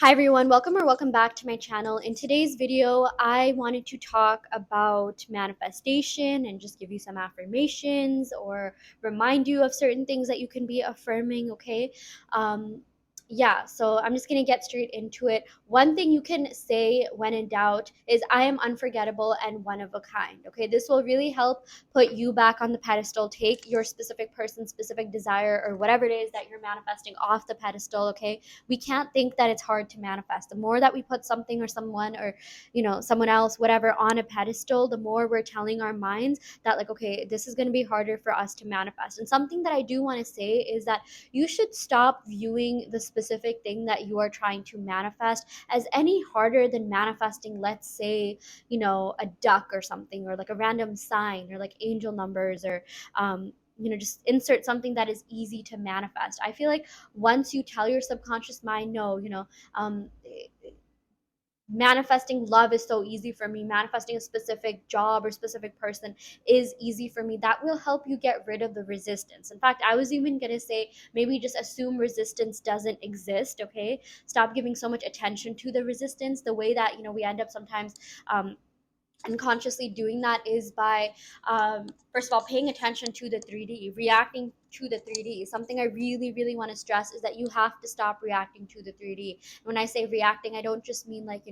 Hi everyone, welcome back to my channel. In today's video, I wanted to talk about manifestation and just give you some affirmations or remind you of certain things that you can be affirming, okay? Um, yeah, so I'm just gonna get straight into it. One thing you can say when in doubt is I am unforgettable and one of a kind, okay? This will really help put you back on the pedestal. Take your specific person, specific desire, or whatever it is that you're manifesting off the pedestal, okay? We can't think that it's hard to manifest. The more that we put something or someone or someone else, whatever, on a pedestal, the more we're telling our minds that, like, okay, this is going to be harder for us to manifest. And something that I do want to say is that you should stop viewing the specific thing that you are trying to manifest as any harder than manifesting, let's say, a duck or something, or like a random sign, or like angel numbers, or just insert something that is easy to manifest. I feel like once you tell your subconscious mind, no, um, manifesting love is so easy for me, manifesting a specific job or specific person is easy for me, that will help you get rid of the resistance. In fact, I was even going to say maybe just assume resistance doesn't exist, okay? Stop giving so much attention to the resistance. The way that we end up sometimes unconsciously doing that is by first of all paying attention to the 3D, reacting to the 3D. Something I really really want to stress is that you have to stop reacting to the 3D. When I say reacting, I don't just mean like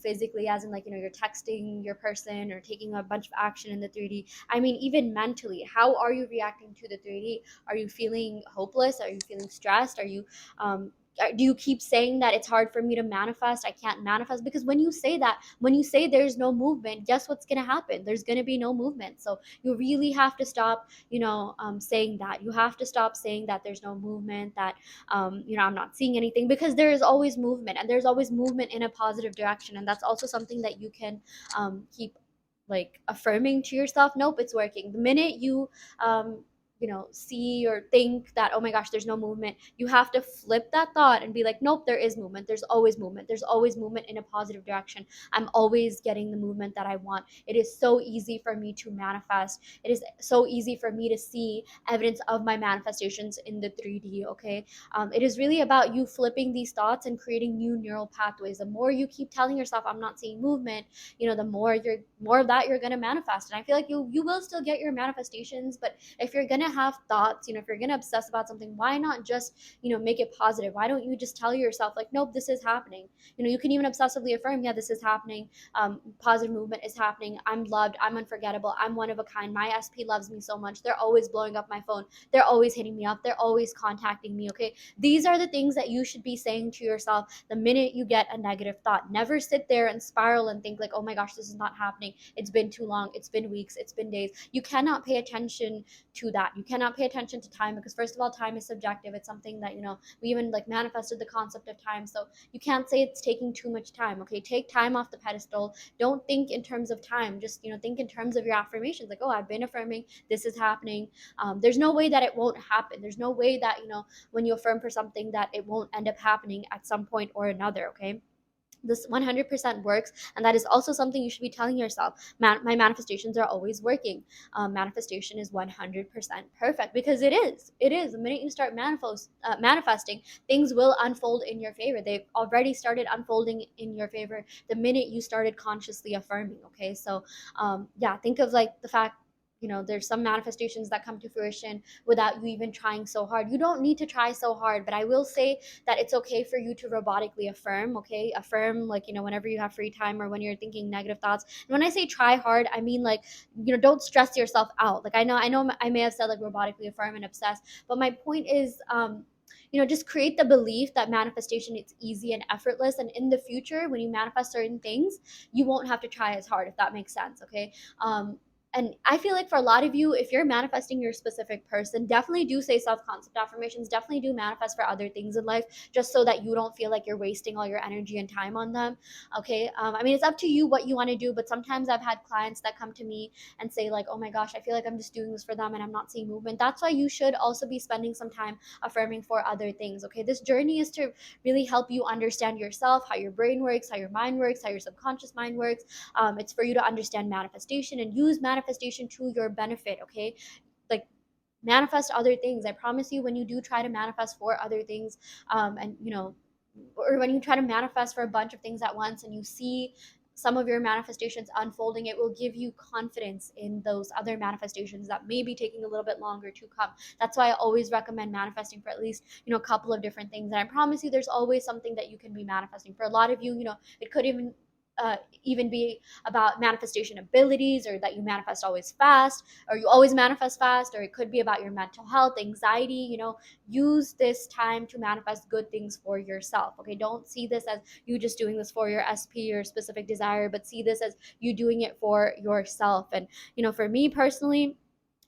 physically, as in like you're texting your person or taking a bunch of action in the 3D. I mean even mentally. How are you reacting to the 3D? Are you feeling hopeless? Are you feeling stressed? Are you do you keep saying that it's hard for me to manifest, I can't manifest? Because when you say that, when you say there's no movement, guess what's going to happen? There's going to be no movement. So you really have to stop saying that. You have to stop saying that there's no movement, that I'm not seeing anything, because there is always movement, and there's always movement in a positive direction. And that's also something that you can keep like affirming to yourself. Nope, it's working. The minute you see or think that, oh my gosh, there's no movement, you have to flip that thought and be like, nope, there is movement. There's always movement. There's always movement in a positive direction. I'm always getting the movement that I want. It is so easy for me to manifest. It is so easy for me to see evidence of my manifestations in the 3D, okay? It is really about you flipping these thoughts and creating new neural pathways. The more you keep telling yourself, I'm not seeing movement, the more of that you're going to manifest. And I feel like you will still get your manifestations, but if you're gonna have thoughts, if you're gonna obsess about something, why not just make it positive? Why don't you just tell yourself like, nope, this is happening? You can even obsessively affirm, yeah, this is happening. Positive movement is happening. I'm loved. I'm unforgettable. I'm one of a kind. My SP loves me so much. They're always blowing up my phone. They're always hitting me up. They're always contacting me. Okay, these are the things that you should be saying to yourself the minute you get a negative thought. Never sit there and spiral and think like, oh my gosh, this is not happening. It's been too long. It's been weeks. It's been days. You cannot pay attention to that. You cannot pay attention to time, because first of all, time is subjective. It's something that we even like manifested the concept of time. So you can't say it's taking too much time. Okay, take time off the pedestal. Don't think in terms of time. Just think in terms of your affirmations, like, oh, I've been affirming, this is happening. There's no way that it won't happen. There's no way that when you affirm for something, that it won't end up happening at some point or another. Okay, this 100% works. And that is also something you should be telling yourself. My manifestations are always working. Manifestation is 100% perfect, because it is the minute you start manifesting, things will unfold in your favor. They've already started unfolding in your favor the minute you started consciously affirming. Okay, so yeah, think of like the fact, there's some manifestations that come to fruition without you even trying so hard. You don't need to try so hard, but I will say that it's okay for you to robotically affirm. Okay, affirm, like, whenever you have free time or when you're thinking negative thoughts. And when I say try hard, I mean like, don't stress yourself out. Like, I know I may have said like robotically affirm and obsess, but my point is just create the belief that manifestation is easy and effortless, and in the future when you manifest certain things, you won't have to try as hard, if that makes sense. Okay, and I feel like for a lot of you, if you're manifesting your specific person, definitely do say self-concept affirmations. Definitely do manifest for other things in life, just so that you don't feel like you're wasting all your energy and time on them. Okay, I mean, it's up to you what you want to do, but sometimes I've had clients that come to me and say like, oh my gosh, I feel like I'm just doing this for them and I'm not seeing movement. That's why you should also be spending some time affirming for other things. Okay, this journey is to really help you understand yourself, how your brain works, how your mind works, how your subconscious mind works. It's for you to understand manifestation and use manifestation to your benefit. Okay, like, manifest other things. I promise you, when you do try to manifest for other things, and or when you try to manifest for a bunch of things at once and you see some of your manifestations unfolding, it will give you confidence in those other manifestations that may be taking a little bit longer to come. That's why I always recommend manifesting for at least, a couple of different things. And I promise you, there's always something that you can be manifesting. For a lot of you, it could uh, even be about manifestation abilities, or that you manifest always fast, or you always manifest fast, or it could be about your mental health, anxiety. Use this time to manifest good things for yourself. Okay, don't see this as you just doing this for your SP or specific desire, but see this as you doing it for yourself. And for me personally,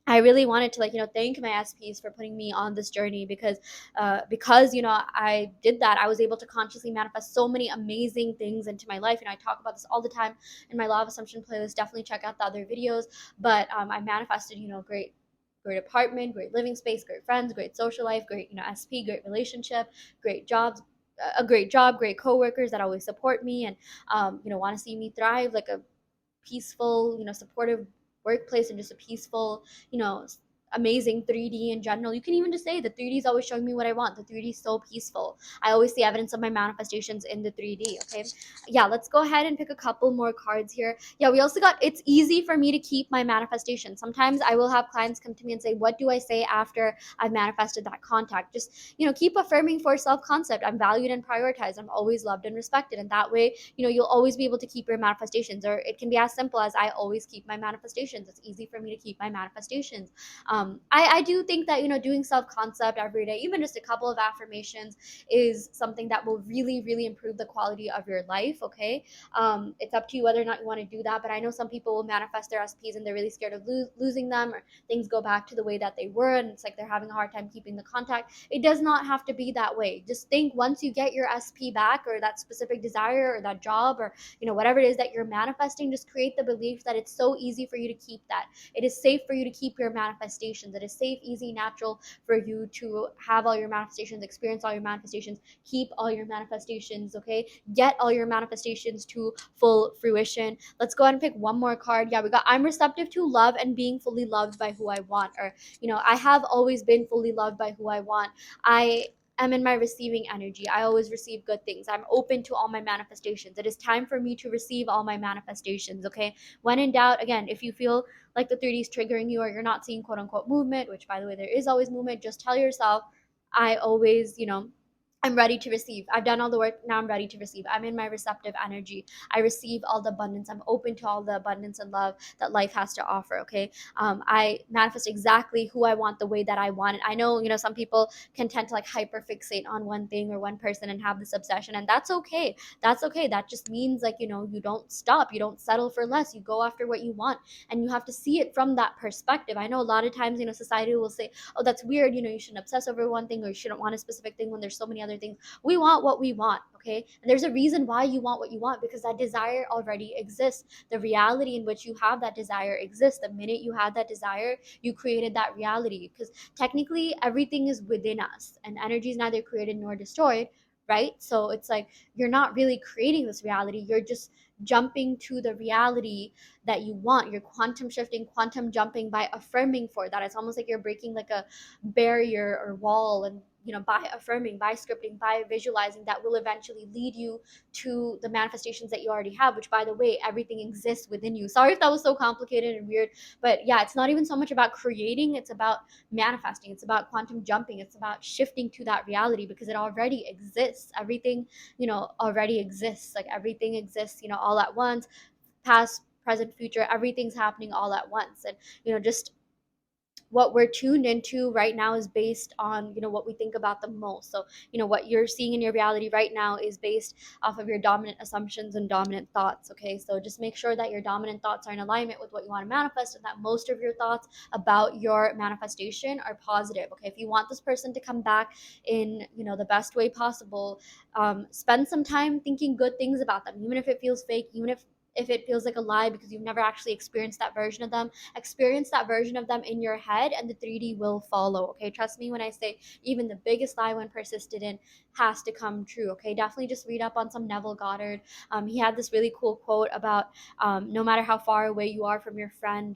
I really wanted to, like, thank my SPs for putting me on this journey, because I did that. I was able to consciously manifest so many amazing things into my life. I talk about this all the time in my Law of Assumption playlist. Definitely check out the other videos. But I manifested, great apartment, great living space, great friends, great social life, great SP, great relationship, great jobs, a great job, great coworkers that always support me and want to see me thrive, like a peaceful, supportive workplace, and just a peaceful, amazing 3D in general. You can even just say the 3D is always showing me what I want. The 3D is so peaceful. I always see evidence of my manifestations in the 3D. Okay. Yeah, let's go ahead and pick a couple more cards here. Yeah, we also got, it's easy for me to keep my manifestation. Sometimes I will have clients come to me and say, what do I say after I've manifested that contact? Just, keep affirming for self-concept. I'm valued and prioritized. I'm always loved and respected. And that way, you'll always be able to keep your manifestations. Or it can be as simple as, I always keep my manifestations. It's easy for me to keep my manifestations. I do think that doing self concept every day, even just a couple of affirmations, is something that will really really improve the quality of your life. Okay, it's up to you whether or not you want to do that. But I know some people will manifest their SPs and they're really scared of losing them, or things go back to the way that they were, and it's like they're having a hard time keeping the contact. It does not have to be that way. Just think, once you get your SP back, or that specific desire, or that job, or whatever it is that you're manifesting, just create the belief that it's so easy for you to keep that. It is safe for you to keep your manifestations. It is safe, easy, natural for you to have all your manifestations, experience all your manifestations, keep all your manifestations. Okay, get all your manifestations to full fruition. Let's go ahead and pick one more card. Yeah, we got, I'm receptive to love and being fully loved by who I want. Or I have always been fully loved by who I want. I am in my receiving energy. I always receive good things. I'm open to all my manifestations. It is time for me to receive all my manifestations. Okay, when in doubt, again, if you feel like the 3D is triggering you, or you're not seeing quote unquote movement, which by the way, there is always movement, just tell yourself, I always, I'm ready to receive. I've done all the work. Now I'm ready to receive. I'm in my receptive energy. I receive all the abundance. I'm open to all the abundance and love that life has to offer. Okay. I manifest exactly who I want, the way that I want it. I know, some people can tend to like hyper fixate on one thing or one person and have this obsession, and that's okay. That's okay. That just means, like, you don't stop. You don't settle for less. You go after what you want, and you have to see it from that perspective. I know a lot of times, society will say, oh, that's weird, you shouldn't obsess over one thing, or you shouldn't want a specific thing when there's so many other things. We want what we want. Okay, and there's a reason why you want what you want, because that desire already exists. The reality in which you have that desire exists. The minute you had that desire, you created that reality, because technically everything is within us, and energy is neither created nor destroyed, right? So it's like, you're not really creating this reality, you're just jumping to the reality that you want. You're quantum shifting, quantum jumping by affirming for that. It's almost like you're breaking like a barrier or wall, and by affirming, by scripting, by visualizing, that will eventually lead you to the manifestations that you already have, which by the way, everything exists within you. Sorry if that was so complicated and weird, but yeah, it's not even so much about creating, it's about manifesting. It's about quantum jumping. It's about shifting to that reality, because it already exists. Everything, already exists. Like, everything exists, all at once. Past, present, future, everything's happening all at once. And just what we're tuned into right now is based on what we think about the most. So what you're seeing in your reality right now is based off of your dominant assumptions and dominant thoughts. Okay, so just make sure that your dominant thoughts are in alignment with what you want to manifest, and that most of your thoughts about your manifestation are positive. Okay, if you want this person to come back in the best way possible, spend some time thinking good things about them, even if it feels fake, even if if it feels like a lie because you've never actually experienced that version of them, experience that version of them in your head and the 3D will follow. Okay, trust me when I say even the biggest lie when persisted in has to come true. Okay, definitely just read up on some Neville Goddard. He had this really cool quote about no matter how far away you are from your friend,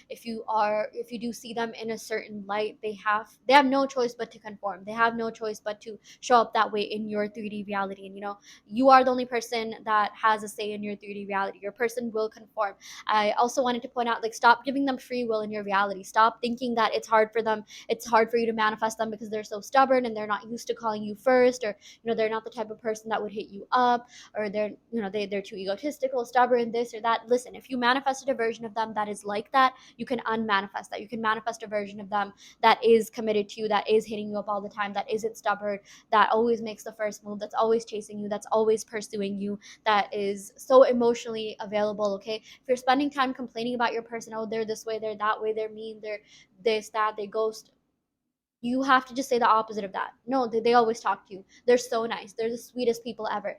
if you do see them in a certain light, they have no choice but to conform. They have no choice but to show up that way in your 3D reality. And you are the only person that has a say in your 3D reality. Your person will conform. I also wanted to point out, like, stop giving them free will in your reality. Stop thinking that it's hard for you to manifest them because they're so stubborn and they're not used to calling you first, or they're not the type of person that would hit you up, or they're too egotistical, stubborn, this or that. Listen, if you manifested a version of them that is like that, you can unmanifest that. You can manifest a version of them that is committed to you, that is hitting you up all the time, that isn't stubborn, that always makes the first move, that's always chasing you, that's always pursuing you, that is so emotionally available. Okay, if you're spending time complaining about your person, oh, they're this way, they're that way, they're mean, they're this, that, they ghost, you have to just say the opposite of that. No, they always talk to you, they're so nice, they're the sweetest people ever.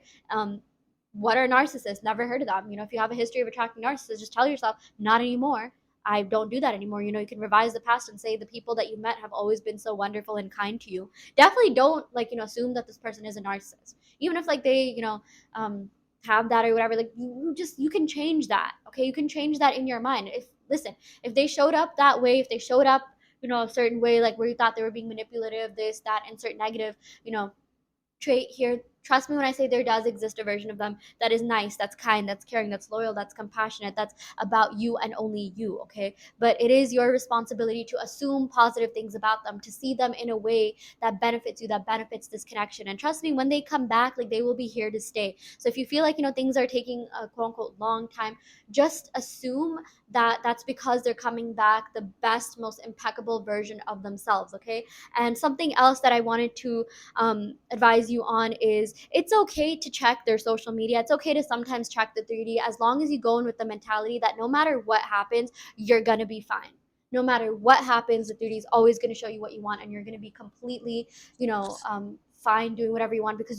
What are narcissists? Never heard of them. If you have a history of attracting narcissists, just tell yourself, not anymore. I don't do that anymore. You can revise the past and say the people that you met have always been so wonderful and kind to you. Definitely don't assume that this person is a narcissist, even if they um have that or whatever. Like, you can change that. Okay, you can change that in your mind. If they showed up that way, if they showed up a certain way, like where you thought they were being manipulative, this, that, and certain negative you know trait here, trust me when I say there does exist a version of them that is nice, that's kind, that's caring, that's loyal, that's compassionate, that's about you and only you. Okay, but it is your responsibility to assume positive things about them, to see them in a way that benefits you, that benefits this connection. And trust me, when they come back, like, they will be here to stay. So if you feel like things are taking a quote unquote long time, just assume that that's because they're coming back the best, most impeccable version of themselves. Okay, and something else that I wanted to advise you on is, it's okay to check their social media. It's okay to sometimes check the 3D, as long as you go in with the mentality that no matter what happens, you're going to be fine. No matter what happens, the 3D is always going to show you what you want, and you're going to be completely, fine doing whatever you want, because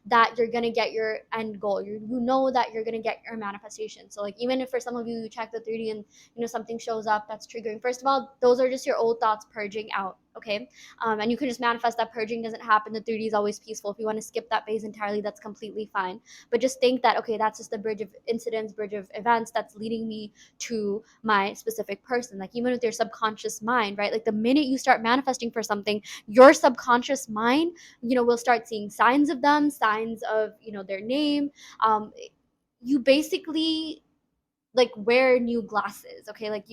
that you're going to get your end goal. You know that you're going to get your manifestation. So, like, even if for some of you check the 3D and something shows up that's triggering, first of all, those are just your old thoughts purging out. Okay, and you can just manifest that purging doesn't happen. The 3D is always peaceful. If you want to skip that phase entirely, that's completely fine. But just think that, okay, that's just the bridge of incidents, bridge of events that's leading me to my specific person. Like, even with your subconscious mind, right? Like, the minute you start manifesting for something, your subconscious mind will start seeing signs of them, signs of their name. You basically, like, wear new glasses. Okay, like,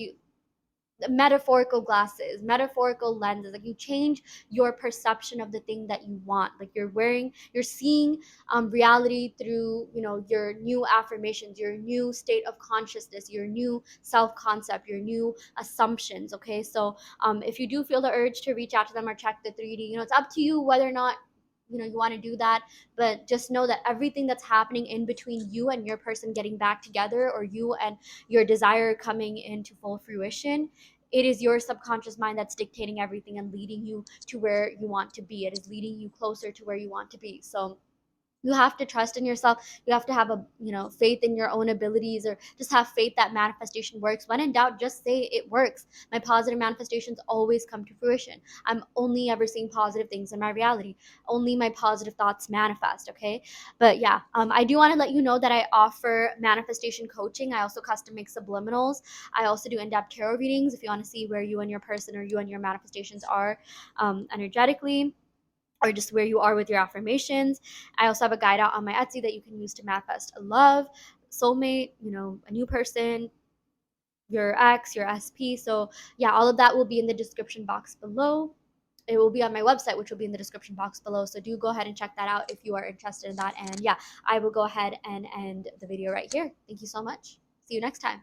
metaphorical glasses, metaphorical lenses. Like, you change your perception of the thing that you want. Like, you're seeing reality through your new affirmations, your new state of consciousness, your new self-concept, your new assumptions. Okay, so if you do feel the urge to reach out to them or check the 3D, it's up to you whether or not you want to do that. But just know that everything that's happening in between you and your person getting back together, or you and your desire coming into full fruition, it is your subconscious mind that's dictating everything and leading you to where you want to be. It is leading you closer to where you want to be. So you have to trust in yourself. You have to have a faith in your own abilities, or just have faith that manifestation works. When in doubt, just say it works. My positive manifestations always come to fruition. I'm only ever seeing positive things in my reality. Only my positive thoughts manifest. Okay, but yeah, I do want to let you know that I offer manifestation coaching. I also custom make subliminals. I also do in-depth tarot readings if you want to see where you and your person, or you and your manifestations are energetically, or just where you are with your affirmations. I also have a guide out on my Etsy that you can use to manifest a love, soulmate, a new person, your ex, your SP. So yeah, all of that will be in the description box below. It will be on my website, which will be in the description box below. So do go ahead and check that out if you are interested in that. And yeah, I will go ahead and end the video right here. Thank you so much. See you next time.